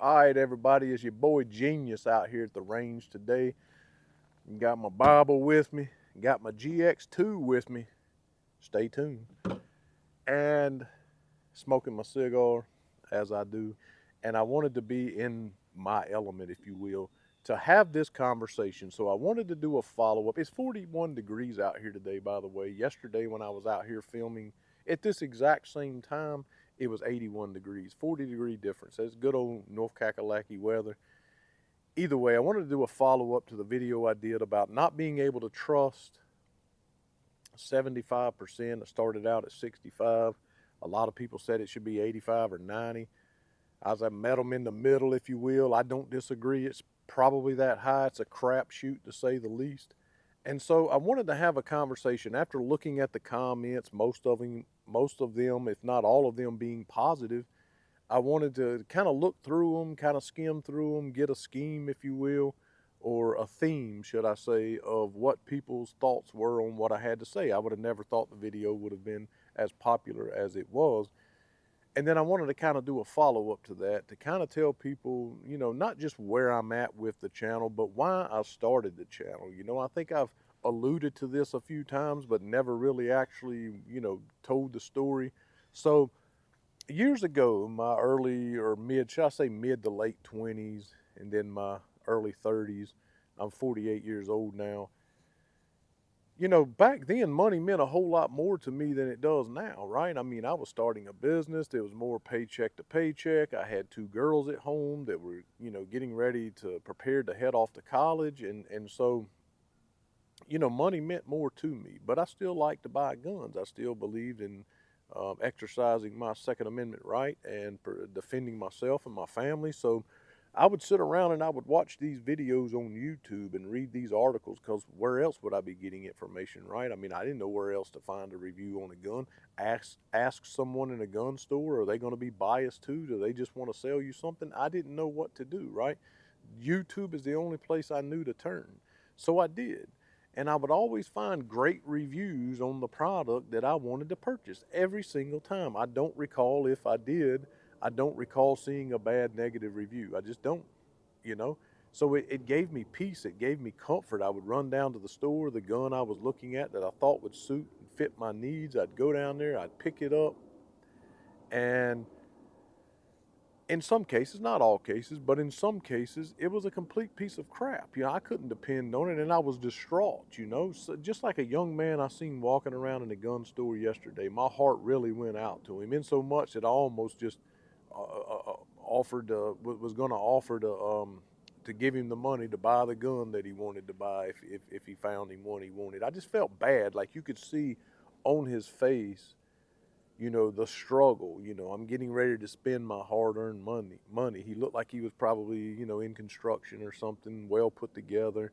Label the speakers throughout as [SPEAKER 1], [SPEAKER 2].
[SPEAKER 1] All right, everybody, it's your boy Genius out here at the range today. Got my Bible with me, got my GX2 with me. Stay tuned. And smoking my cigar as I do. And I wanted to be in my element, if you will, to have this conversation. So I wanted to do a follow up. It's 41 degrees out here today, by the way. Yesterday, when I was out here filming at this exact same time, it was 81 degrees, 40-degree difference. That's good old North Kakalaki weather. Either way, I wanted to do a follow up to the video I did about not being able to trust 75%. I started out at 65. A lot of people said it should be 85 or 90. I met them in the middle, if you will. I don't disagree. It's probably that high. It's a crapshoot, to say the least. And so I wanted to have a conversation after looking at the comments, most of them, if not all of them, being positive. I wanted to kind of look through them, kind of skim through them, get a scheme, if you will, or a theme, should I say, of what people's thoughts were on what I had to say. I would have never thought the video would have been as popular as it was. And then I wanted to kind of do a follow up to that to kind of tell people, not just where I'm at with the channel, but why I started the channel. I think I've alluded to this a few times, but never really actually, told the story. So, years ago, my early or mid, should I say mid to late 20s, and then my early 30s, I'm 48 years old now. Back then, money meant a whole lot more to me than it does now, right? I mean, I was starting a business. There was more paycheck to paycheck. I had two girls at home that were, getting ready to prepare to head off to college. And so, money meant more to me. But I still like to buy guns. I still believed in exercising my Second Amendment right and defending myself and my family. So, I would sit around and I would watch these videos on YouTube and read these articles because where else would I be getting information, right? I mean, I didn't know where else to find a review on a gun. Ask someone in a gun store, are they going to be biased too? Do they just want to sell you something? I didn't know what to do, right? YouTube is the only place I knew to turn. So I did. And I would always find great reviews on the product that I wanted to purchase every single time. I don't recall if I did. I don't recall seeing a bad negative review. I just don't, you know. So it gave me peace. It gave me comfort. I would run down to the store, the gun I was looking at that I thought would suit and fit my needs. I'd go down there, I'd pick it up, and in some cases, not all cases, but in some cases, it was a complete piece of crap. I couldn't depend on it, and I was distraught. So just like a young man I seen walking around in a gun store yesterday, my heart really went out to him, in so much that I almost just offered was going to offer to give him the money to buy the gun that he wanted to buy if he found him one he wanted. I just felt bad, like you could see on his face, the struggle. I'm getting ready to spend my hard-earned money. He looked like he was probably, in construction or something, well put together,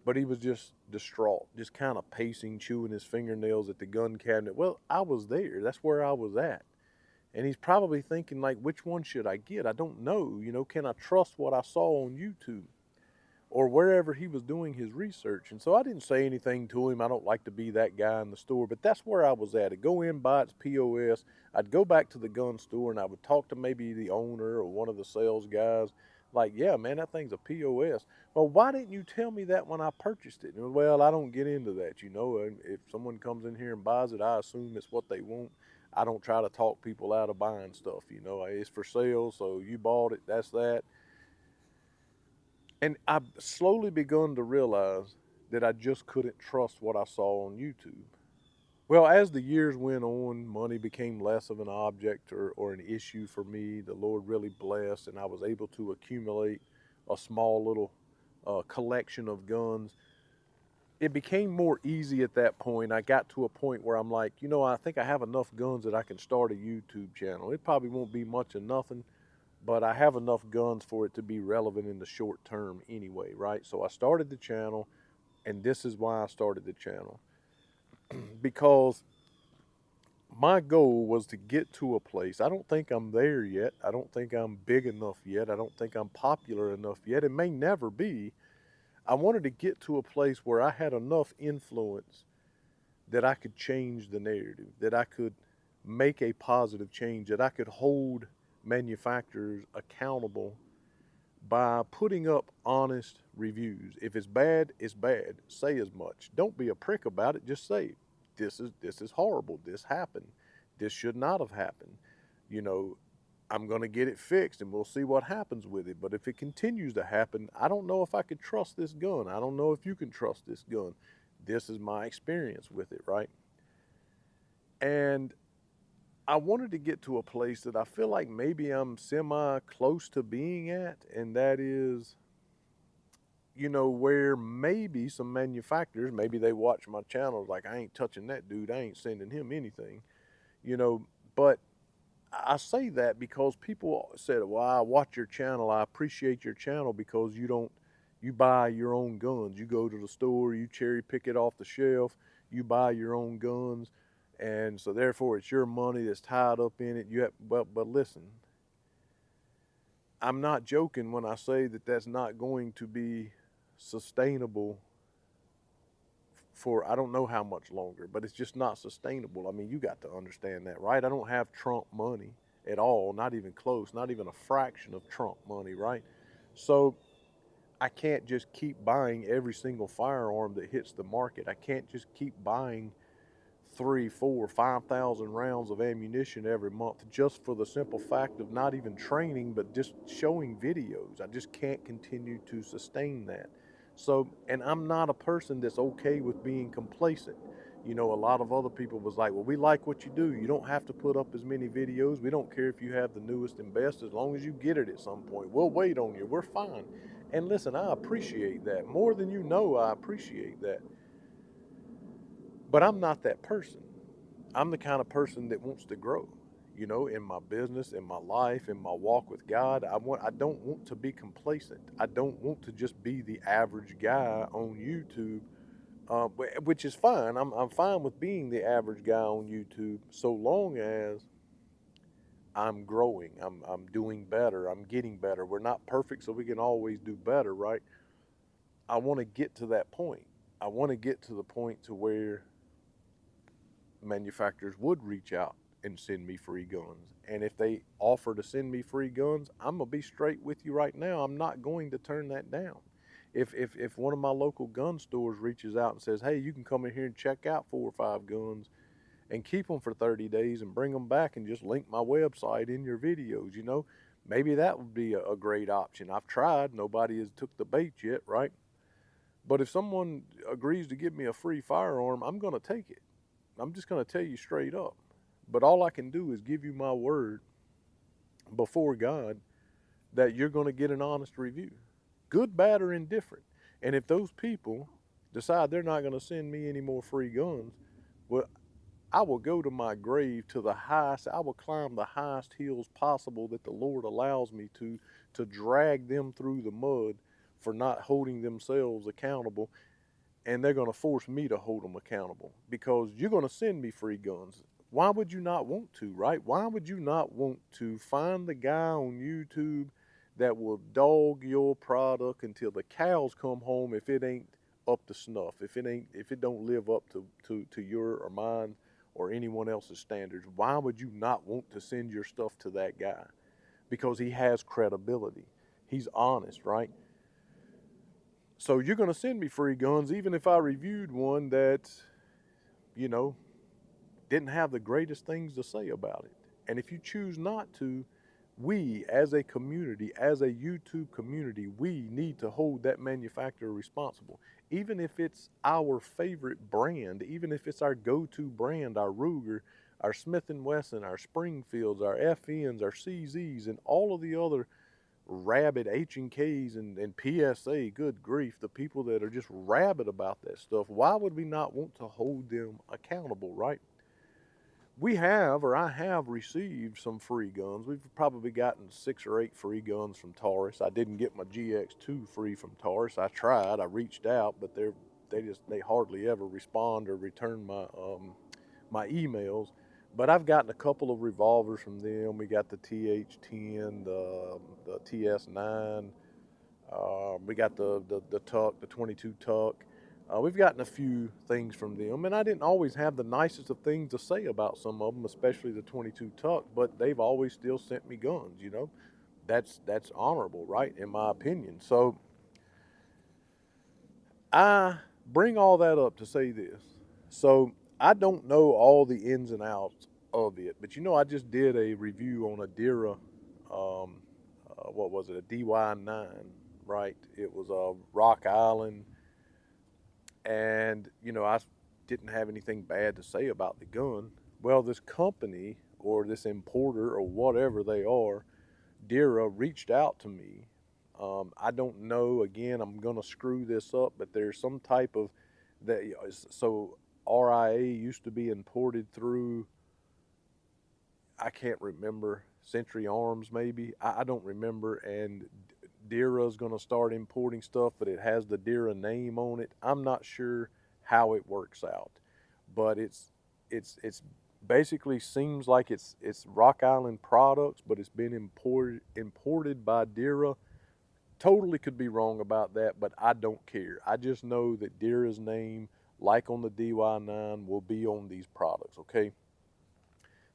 [SPEAKER 1] but he was just distraught, just kind of pacing, chewing his fingernails at the gun cabinet. Well, I was there. That's where I was at. And he's probably thinking, like, which one should I get? I don't know. Can I trust what I saw on YouTube or wherever he was doing his research? And so I didn't say anything to him. I don't like to be that guy in the store, but that's where I was at. I'd go in, buy its POS. I'd go back to the gun store and I would talk to maybe the owner or one of the sales guys. Like, yeah, man, that thing's a POS. Well, why didn't you tell me that when I purchased it? Well, I don't get into that, And if someone comes in here and buys it, I assume it's what they want. I don't try to talk people out of buying stuff. It's for sale, so you bought it. That's that. And I've slowly begun to realize that I just couldn't trust what I saw on YouTube. Well, as the years went on, money became less of an object or an issue for me. The Lord really blessed, and I was able to accumulate a small little collection of guns. It became more easy at that point. I got to a point where I'm like, I think I have enough guns that I can start a YouTube channel. It probably won't be much of nothing, but I have enough guns for it to be relevant in the short term anyway, right? So I started the channel, and this is why I started the channel. Because my goal was to get to a place. I don't think I'm there yet. I don't think I'm big enough yet. I don't think I'm popular enough yet. It may never be. I wanted to get to a place where I had enough influence that I could change the narrative, that I could make a positive change, that I could hold manufacturers accountable by putting up honest reviews. If it's bad, it's bad. Say as much. Don't be a prick about it. Just say, this is horrible. This happened. This should not have happened. You know, I'm going to get it fixed and we'll see what happens with it. But if it continues to happen, I don't know if I could trust this gun. I don't know if you can trust this gun. This is my experience with it, right? And I wanted to get to a place that I feel like maybe I'm semi close to being at, and that is, where maybe some manufacturers, maybe they watch my channel, like, I ain't touching that dude, I ain't sending him anything, but I say that because people said, well, I watch your channel, I appreciate your channel because you buy your own guns. You go to the store, you cherry pick it off the shelf, you buy your own guns, and so therefore it's your money that's tied up in it. But listen, I'm not joking when I say that that's not going to be sustainable for I don't know how much longer, but it's just not sustainable. I mean, you got to understand that, right? I don't have Trump money at all, not even close, not even a fraction of Trump money, right? So I can't just keep buying every single firearm that hits the market. I can't just keep buying 3, 4, 5,000 rounds of ammunition every month just for the simple fact of not even training, but just showing videos. I just can't continue to sustain that. So, and I'm not a person that's okay with being complacent. A lot of other people was like, well, we like what you do. You don't have to put up as many videos. We don't care if you have the newest and best as long as you get it at some point. We'll wait on you. We're fine. And listen, I appreciate that. More than you know, I appreciate that. But I'm not that person. I'm the kind of person that wants to grow, in my business, in my life, in my walk with God. I don't want to be complacent. I don't want to just be the average guy on YouTube, which is fine. I'm fine with being the average guy on YouTube so long as I'm growing. I'm doing better. I'm getting better. We're not perfect, so we can always do better, right? I want to get to that point. I want to get to the point to where manufacturers would reach out and send me free guns. And if they offer to send me free guns, I'm going to be straight with you right now. I'm not going to turn that down. If one of my local gun stores reaches out and says, hey, you can come in here and check out 4 or 5 guns and keep them for 30 days and bring them back and just link my website in your videos, maybe that would be a great option. I've tried. Nobody has took the bait yet, right? But if someone agrees to give me a free firearm, I'm going to take it. I'm just going to tell you straight up. But all I can do is give you my word before God that you're going to get an honest review, good, bad, or indifferent. And if those people decide they're not going to send me any more free guns, well, I will go to my grave to the highest, I will climb the highest hills possible that the Lord allows me to drag them through the mud for not holding themselves accountable. And they're going to force me to hold them accountable because you're going to send me free guns. Why would you not want to, right? Why would you not want to find the guy on YouTube that will dog your product until the cows come home if it ain't up to snuff, if it don't live up to your or mine or anyone else's standards? Why would you not want to send your stuff to that guy? Because he has credibility. He's honest, right? So you're going to send me free guns even if I reviewed one that, didn't have the greatest things to say about it. And if you choose not to, we as a community, as a YouTube community, we need to hold that manufacturer responsible. Even if it's our favorite brand, even if it's our go-to brand, our Ruger, our Smith & Wesson, our Springfields, our FNs, our CZs, and all of the other rabid H&Ks and PSA, good grief, the people that are just rabid about that stuff, why would we not want to hold them accountable, right? I have received some free guns. We've probably gotten 6 or 8 free guns from Taurus. I didn't get my GX2 free from Taurus. I tried, I reached out, but they hardly ever respond or return my emails. But I've gotten a couple of revolvers from them. We got the TH10, the TS9. We got the Tuck, the 22 Tuck. We've gotten a few things from them, and I didn't always have the nicest of things to say about some of them, especially the 22 Tuck, but they've always still sent me guns, that's honorable, right? In my opinion. So I bring all that up to say this. So I don't know all the ins and outs of it, but I just did a review on a Dira, what was it, a DY9, right? It was a Rock Island, and I didn't have anything bad to say about the gun. Well, this company or this importer or whatever they are, Dira, reached out to me. I don't know. Again, I'm gonna screw this up, but there's some type of that. So RIA used to be imported through. I can't remember, Century Arms maybe. I don't remember. And Dira's gonna start importing stuff, but it has the Dira name on it. I'm not sure how it works out, but it's basically seems like it's Rock Island products, but it's been imported by Dira. Totally could be wrong about that, but I don't care. I just know that Dira's name, like on the DY9, will be on these products, okay?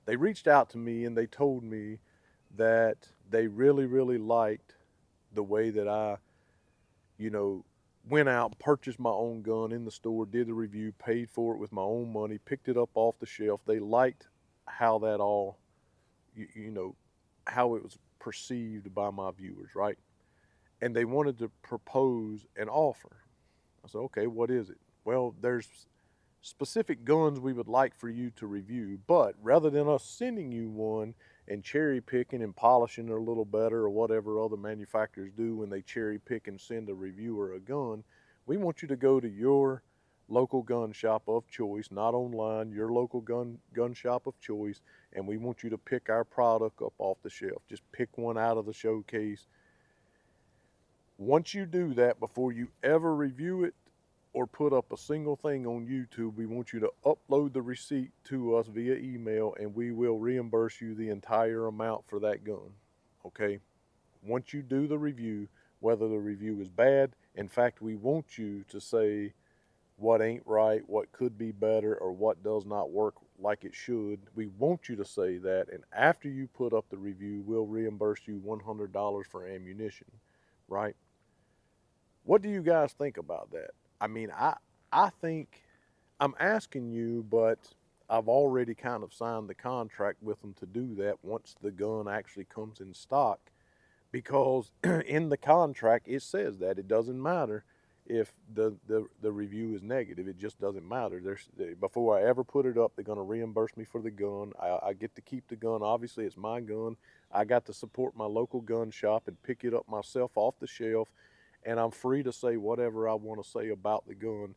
[SPEAKER 1] They reached out to me and they told me that they really, really liked the way that I, you know, went out, purchased my own gun in the store, did the review, paid for it with my own money, picked it up off the shelf. They liked how that all, you know, how it was perceived by my viewers, right? And they wanted to propose an offer. I said, okay, what is it? Well, there's specific guns we would like for you to review, but rather than us sending you one and cherry picking and polishing it a little better or whatever other manufacturers do when they cherry pick and send a reviewer a gun, we want you to go to your local gun shop of choice, not online, your local gun shop of choice, and we want you to pick our product up off the shelf. Just pick one out of the showcase. Once you do that, before you ever review it or put up a single thing on YouTube, we want you to upload the receipt to us via email, and we will reimburse you the entire amount for that gun. Okay? Once you do the review, whether the review is bad, in fact, we want you to say what ain't right, what could be better, or what does not work like it should. We want you to say that, and after you put up the review, we'll reimburse you $100 for ammunition, right? What do you guys think about that? I mean, I think I'm asking you, but I've already kind of signed the contract with them to do that once the gun actually comes in stock, because in the contract it says that it doesn't matter if the review is negative. It just doesn't matter. Before I ever put it up, they're going to reimburse me for the gun. I get to keep the gun. Obviously, it's my gun. I got to support my local gun shop and pick it up myself off the shelf, and I'm free to say whatever I want to say about the gun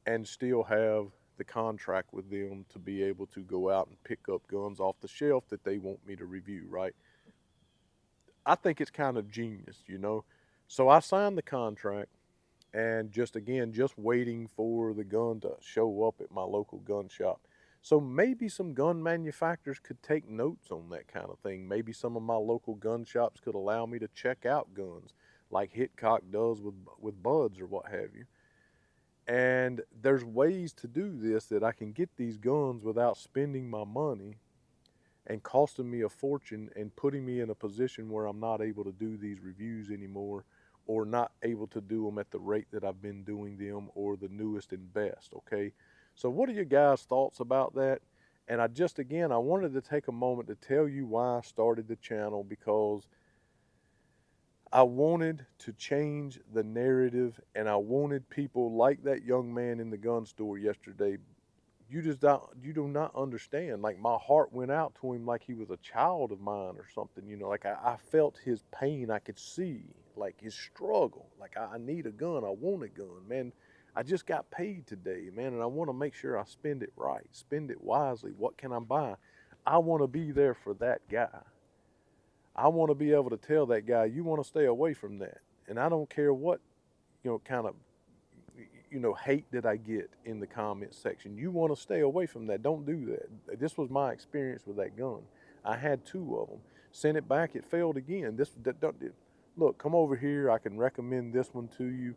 [SPEAKER 1] and still have the contract with them to be able to go out and pick up guns off the shelf that they want me to review, right? I think it's kind of genius. So I signed the contract, and just waiting for the gun to show up at my local gun shop. So maybe some gun manufacturers could take notes on that kind of thing. Maybe some of my local gun shops could allow me to check out guns like Hitcock does with buds or what have you. And there's ways to do this that I can get these guns without spending my money and costing me a fortune and putting me in a position where I'm not able to do these reviews anymore, or not able to do them at the rate that I've been doing them, or the newest and best, okay? So what are your guys' thoughts about that? And I wanted to take a moment to tell you why I started the channel, because I wanted to change the narrative, and I wanted people like that young man in the gun store yesterday. You do not understand. Like, my heart went out to him like he was a child of mine or something. Like I felt his pain. I could see like his struggle. Like, I need a gun. I want a gun, man. I just got paid today, man, and I want to make sure I spend it right, spend it wisely. What can I buy? I want to be there for that guy. I want to be able to tell that guy, you want to stay away from that. And I don't care what, kind of, hate that I get in the comment section. You want to stay away from that. Don't do that. This was my experience with that gun. I had two of them. Sent it back. It failed again. Look, come over here. I can recommend this one to you.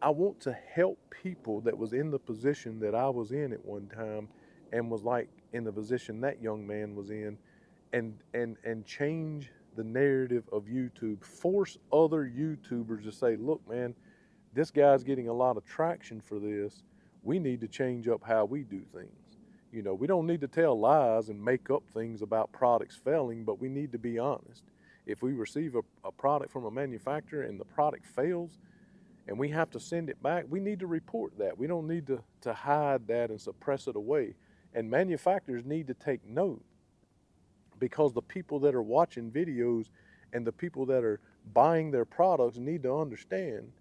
[SPEAKER 1] I want to help people that was in the position that I was in at one time, and was like in the position that young man was in, and change the narrative of YouTube. Force other YouTubers to say, look, man, this guy's getting a lot of traction for this. We need to change up how we do things. You know, we don't need to tell lies and make up things about products failing, but we need to be honest. If we receive a product from a manufacturer and the product fails and we have to send it back, we need to report that. We don't need to hide that and suppress it away. And manufacturers need to take note, because the people that are watching videos and the people that are buying their products need to understand,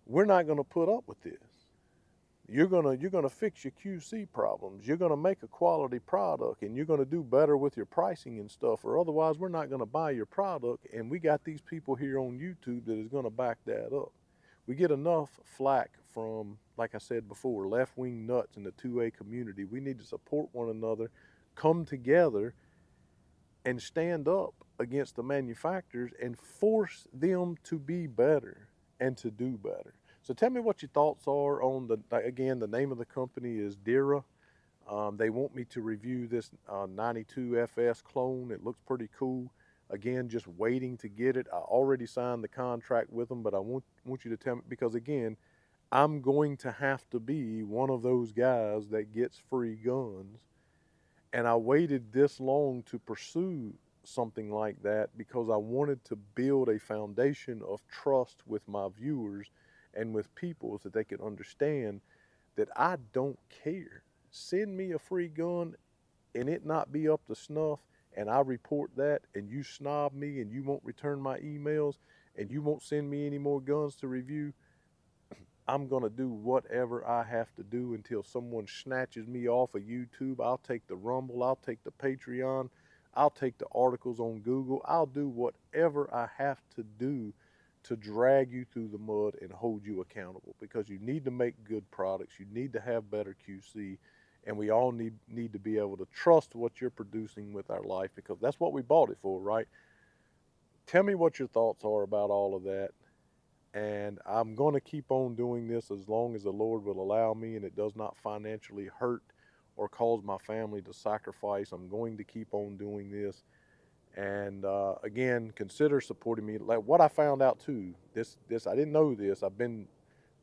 [SPEAKER 1] we're not going to put up with this. You're gonna fix your QC problems. You're gonna make a quality product, and you're gonna do better with your pricing and stuff, or otherwise we're not gonna buy your product. And we got these people here on YouTube that is gonna back that up. We get enough flack from, like I said before, left-wing nuts in the 2A community. We need to support one another, come together, and stand up against the manufacturers and force them to be better and to do better. So tell me what your thoughts are on again, the name of the company is Dira. They want me to review this 92FS clone. It looks pretty cool. Again, just waiting to get it. I already signed the contract with them, but I want you to tell me, because again, I'm going to have to be one of those guys that gets free guns. And I waited this long to pursue something like that because I wanted to build a foundation of trust with my viewers and with people, so they could understand that I don't care. Send me a free gun and it not be up to snuff, and I report that, and you snob me and you won't return my emails and you won't send me any more guns to review. I'm going to do whatever I have to do until someone snatches me off of YouTube. I'll take the Rumble, I'll take the Patreon, I'll take the articles on Google. I'll do whatever I have to do to drag you through the mud and hold you accountable, because you need to make good products. You need to have better QC, and we all need to be able to trust what you're producing with our life, because that's what we bought it for, right? Tell me what your thoughts are about all of that. And I'm going to keep on doing this as long as the Lord will allow me and it does not financially hurt or cause my family to sacrifice. I'm going to keep on doing this. And again, consider supporting me. Like what I found out too, this I didn't know this. I've been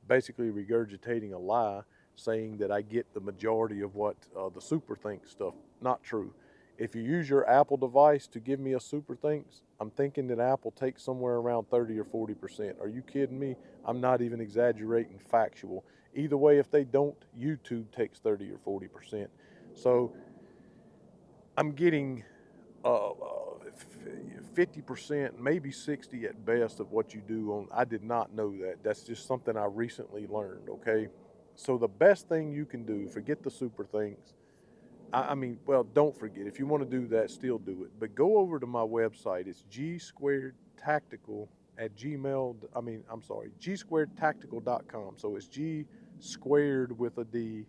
[SPEAKER 1] basically regurgitating a lie, saying that I get the majority of what the SuperThinks stuff. Not true. If you use your Apple device to give me a SuperThinks, I'm thinking that Apple takes somewhere around 30 or 40%. Are you kidding me? I'm not even exaggerating, factual. Either way, if they don't, YouTube takes 30 or 40%. So I'm getting 50%, maybe 60 at best of what you do on. I did not know that. That's just something I recently learned, okay? So the best thing you can do, forget the SuperThinks. I mean, well, don't forget. If you want to do that, still do it. But go over to my website. It's G2Tactical at Gmail. G2Tactical.com. So it's G squared with a D,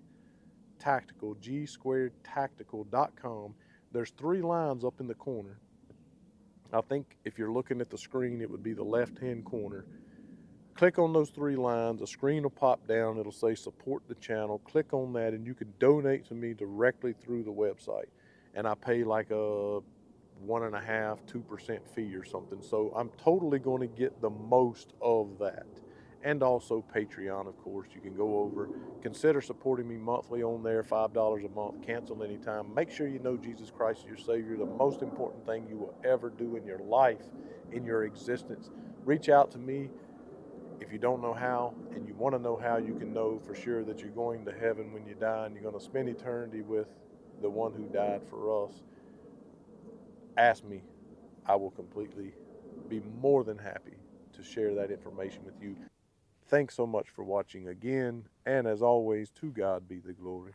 [SPEAKER 1] tactical, G2Tactical.com. There's 3 lines up in the corner. I think if you're looking at the screen, it would be the left-hand corner. Click on those 3 lines, a screen will pop down, it'll say support the channel. Click on that and you can donate to me directly through the website. And I pay like a 1.5%, 2% fee or something. So I'm totally going to get the most of that. And also Patreon, of course. You can go over, consider supporting me monthly on there, $5 a month, cancel anytime. Make sure you know Jesus Christ is your Savior, the most important thing you will ever do in your life, in your existence. Reach out to me. If you don't know how and you want to know how, you can know for sure that you're going to heaven when you die and you're going to spend eternity with the one who died for us. Ask me. I will completely be more than happy to share that information with you. Thanks so much for watching again, and as always, to God be the glory.